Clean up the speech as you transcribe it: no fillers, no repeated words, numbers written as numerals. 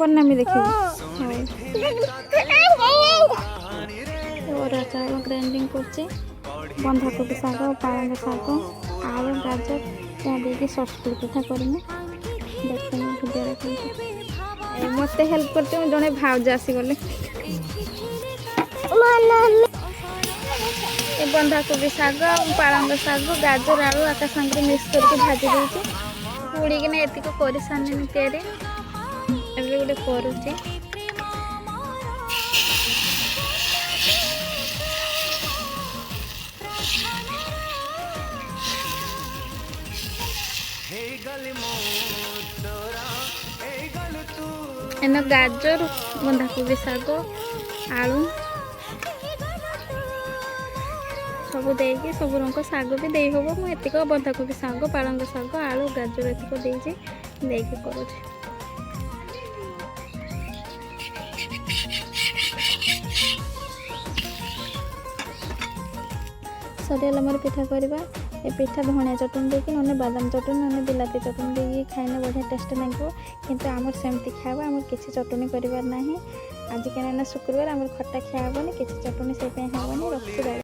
बनामी देखिए और चावल ग्राइंडिंग करछे बंधाकोबी शाग पालंग शाग आलू गाजर क्या देके सॉफ्ट पिठा करमे देखते वीडियो देखते मत हेल्प करते जड़े भाउज आसी गले बंधाकोबी शाग पालंग शाग गाजर आलू आका संगे मिक्स करके भाजी देती उड़ीकिना एतिक कर सारे तैयारी एबे गोटे करुची एन गाजर बंधाकोबी शाग आलू सब देकी सब रंग शाग भी दे हम मुझे एतिक बंधाकोबी शाग पालंग शाग आलू गाजर एतिक देकी करुचे सरियाला मोर पिठा करवा ए पिठा धनिया चटनी देकी नने बादाम चटनी नने बिलाती चटनी देकी खाइने बढ़िया टेस्ट लगे किंतु आमर सेमती खावा आमर किसी चटनी करवार ना आज क्या शुक्रवार आमर खट्टा खाबनी किसी चटनी से हेनी रखी।